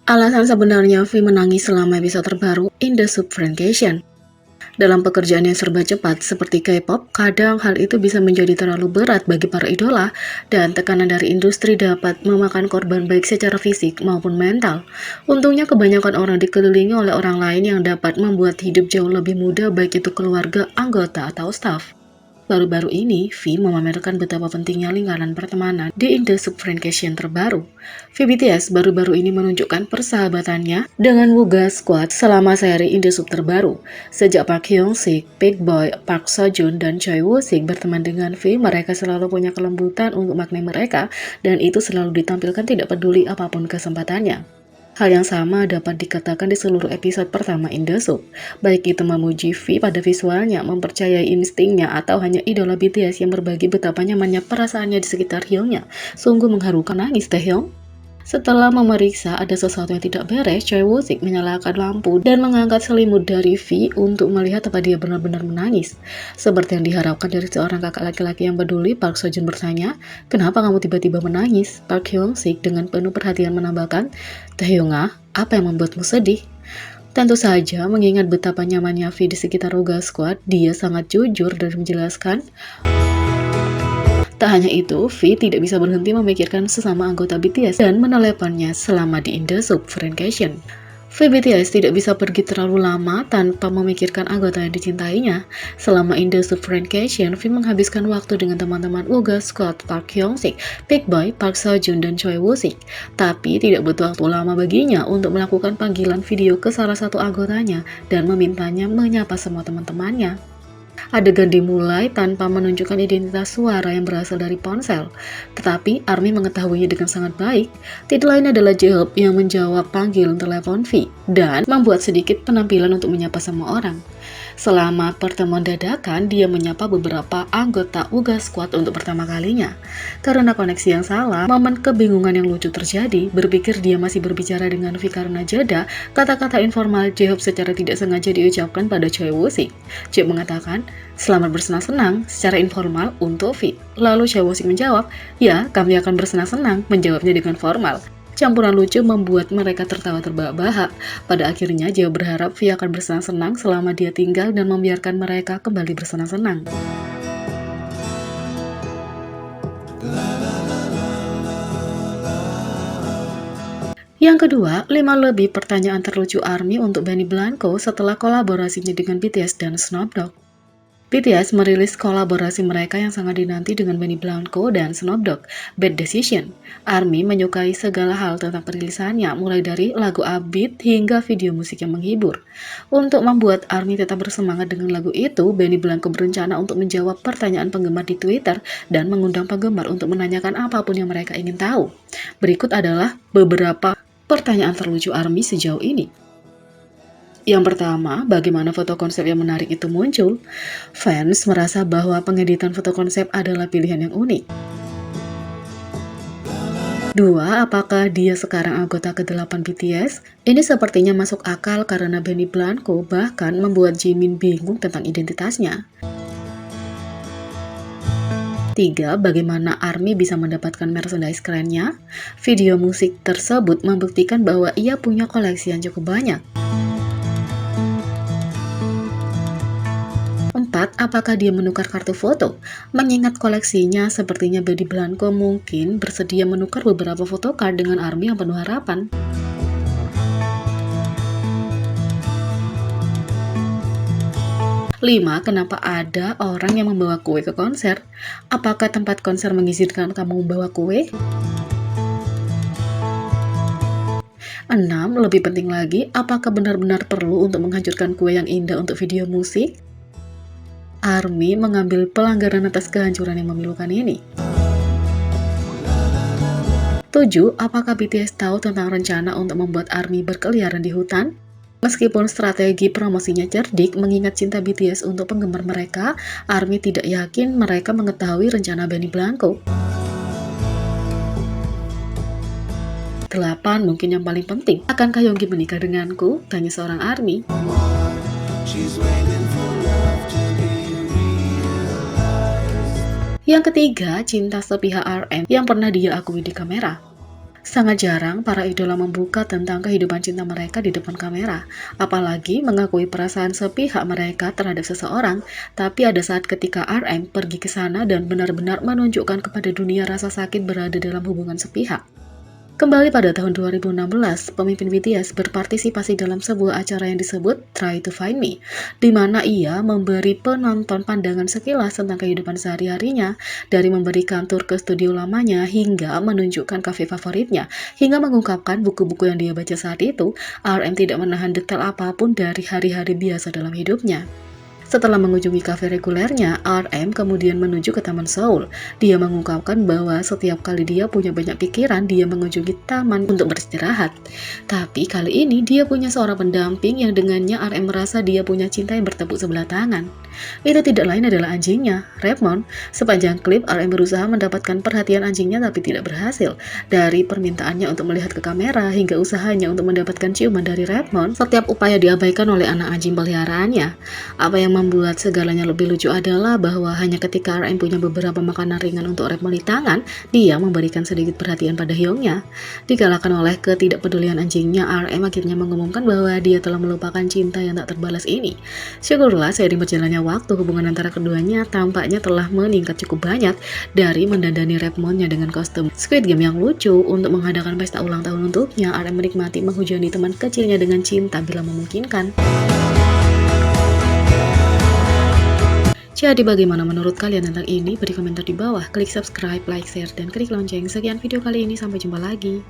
Alasan sebenarnya V menangis selama episode terbaru In The Subfrankation. Dalam pekerjaan yang serba cepat seperti K-pop, kadang hal itu bisa menjadi terlalu berat bagi para idola, dan tekanan dari industri dapat memakan korban baik secara fisik maupun mental. Untungnya kebanyakan orang dikelilingi oleh orang lain yang dapat membuat hidup jauh lebih mudah, baik itu keluarga, anggota, atau staf. Baru-baru ini, V memamerkan betapa pentingnya lingkaran pertemanan di In The Subfrankation terbaru. V BTS baru-baru ini menunjukkan persahabatannya dengan Wooga Squad selama seri In The Sub terbaru. Sejak Park Hyung-sik, Big Boy, Park Seo-joon, dan Choi Woo-sik berteman dengan V, mereka selalu punya kelembutan untuk makna mereka, dan itu selalu ditampilkan tidak peduli apapun kesempatannya. Hal yang sama dapat dikatakan di seluruh episode pertama In The Sub, baik itu memuji V pada visualnya, mempercayai instingnya, atau hanya idola BTS yang berbagi betapa nyamannya perasaannya di sekitar Hyungnya. Sungguh mengharukan, nangis Taehyung. Setelah memeriksa ada sesuatu yang tidak beres, Choi Woo-sik menyalakan lampu dan mengangkat selimut dari V untuk melihat apa dia benar-benar menangis. Seperti yang diharapkan dari seorang kakak laki-laki yang peduli, Park Seo-joon bertanya, "Kenapa kamu tiba-tiba menangis?" Park Hyung-sik dengan penuh perhatian menambahkan, "Taehyung, apa yang membuatmu sedih?" Tentu saja, mengingat betapa nyamannya V di sekitar Wooga Squad, dia sangat jujur dan menjelaskan, tak hanya itu, V tidak bisa berhenti memikirkan sesama anggota BTS dan meneleponnya selama di In The Subfrankation. V BTS tidak bisa pergi terlalu lama tanpa memikirkan anggota yang dicintainya. Selama In The Subfrankation, V menghabiskan waktu dengan teman-teman Wooga Squad, Park Hyung-sik, Big Boy, Park Seo-joon, dan Choi Woo-sik. Tapi tidak butuh waktu lama baginya untuk melakukan panggilan video ke salah satu anggotanya dan memintanya menyapa semua teman-temannya. Adegan dimulai tanpa menunjukkan identitas suara yang berasal dari ponsel, tetapi ARMY mengetahuinya dengan sangat baik. Tidak lain adalah J-Hope yang menjawab panggilan telepon V dan membuat sedikit penampilan untuk menyapa semua orang. Selama pertemuan dadakan, dia menyapa beberapa anggota Wooga Squad untuk pertama kalinya. Karena koneksi yang salah, momen kebingungan yang lucu terjadi. Berpikir dia masih berbicara dengan V karena jeda, kata-kata informal J-Hope secara tidak sengaja diucapkan pada Choi Woo-sik. J-Hope mengatakan, "Selamat bersenang-senang," secara informal untuk V. Lalu Choi Woo-sik menjawab, "Ya, kami akan bersenang-senang," menjawabnya dengan formal. Campuran lucu membuat mereka tertawa terbahak-bahak. Pada akhirnya, Jeo berharap V akan bersenang-senang selama dia tinggal dan membiarkan mereka kembali bersenang-senang. Yang kedua, 5 lebih pertanyaan terlucu ARMY untuk Benny Blanco setelah kolaborasinya dengan BTS dan Snoop Dogg. BTS merilis kolaborasi mereka yang sangat dinanti dengan Benny Blanco dan Snoop Dogg, Bad Decision. ARMY menyukai segala hal tentang perilisannya, mulai dari lagu upbeat hingga video musik yang menghibur. Untuk membuat ARMY tetap bersemangat dengan lagu itu, Benny Blanco berencana untuk menjawab pertanyaan penggemar di Twitter dan mengundang penggemar untuk menanyakan apapun yang mereka ingin tahu. Berikut adalah beberapa pertanyaan terlucu ARMY sejauh ini. Yang pertama, bagaimana foto konsep yang menarik itu muncul? Fans merasa bahwa pengeditan foto konsep adalah pilihan yang unik. 2. Apakah dia sekarang anggota ke-8 BTS? Ini sepertinya masuk akal karena Benny Blanco bahkan membuat Jimin bingung tentang identitasnya. 3. Bagaimana ARMY bisa mendapatkan merchandise kerennya? Video musik tersebut membuktikan bahwa ia punya koleksi yang cukup banyak. 4. Apakah dia menukar kartu foto? Mengingat koleksinya, sepertinya Benny Blanco mungkin bersedia menukar beberapa photocard dengan ARMY yang penuh harapan. 5. Kenapa ada orang yang membawa kue ke konser? Apakah tempat konser mengizinkan kamu membawa kue? 6. Lebih penting lagi, apakah benar-benar perlu untuk menghancurkan kue yang indah untuk video musik? ARMY mengambil pelanggaran atas kehancuran yang memilukan ini. 7. Apakah BTS tahu tentang rencana untuk membuat ARMY berkeliaran di hutan? Meskipun strategi promosinya cerdik mengingat cinta BTS untuk penggemar mereka, ARMY tidak yakin mereka mengetahui rencana Benny Blanco. 8. Mungkin yang paling penting, akankah Yoongi menikah denganku? Tanya seorang ARMY. Yang ketiga, cinta sepihak RM yang pernah dia akui di kamera. Sangat jarang para idola membuka tentang kehidupan cinta mereka di depan kamera, apalagi mengakui perasaan sepihak mereka terhadap seseorang. Tapi ada saat ketika RM pergi ke sana dan benar-benar menunjukkan kepada dunia rasa sakit berada dalam hubungan sepihak. Kembali pada tahun 2016, pemimpin BTS berpartisipasi dalam sebuah acara yang disebut Try to Find Me, di mana ia memberi penonton pandangan sekilas tentang kehidupan sehari-harinya, dari memberikan tur ke studio lamanya hingga menunjukkan kafe favoritnya, hingga mengungkapkan buku-buku yang dia baca saat itu. RM tidak menahan detail apapun dari hari-hari biasa dalam hidupnya. Setelah mengunjungi kafe regulernya, RM kemudian menuju ke Taman Seoul. Dia mengungkapkan bahwa setiap kali dia punya banyak pikiran, dia mengunjungi taman untuk beristirahat. Tapi kali ini dia punya seorang pendamping yang dengannya RM merasa dia punya cinta yang bertepuk sebelah tangan. Itu tidak lain adalah anjingnya, Redmond. Sepanjang klip, RM berusaha mendapatkan perhatian anjingnya tapi tidak berhasil. Dari permintaannya untuk melihat ke kamera hingga usahanya untuk mendapatkan ciuman dari Redmond, setiap upaya diabaikan oleh anak anjing peliharaannya. Apa yang membuat segalanya lebih lucu adalah bahwa hanya ketika RM punya beberapa makanan ringan untuk Redmond di tangan, dia memberikan sedikit perhatian pada hiungnya. Digalakkan oleh ketidakpedulian anjingnya, RM akhirnya mengumumkan bahwa dia telah melupakan cinta yang tak terbalas ini. Syukurlah seiring berjalannya waktu, hubungan antara keduanya tampaknya telah meningkat cukup banyak, dari mendandani Redmondnya dengan kostum Squid Game yang lucu. Untuk mengadakan pesta ulang tahun untuknya, RM menikmati menghujani teman kecilnya dengan cinta bila memungkinkan. Jadi bagaimana menurut kalian tentang ini? Beri komentar di bawah, klik subscribe, like, share, dan klik lonceng. Sekian video kali ini, sampai jumpa lagi.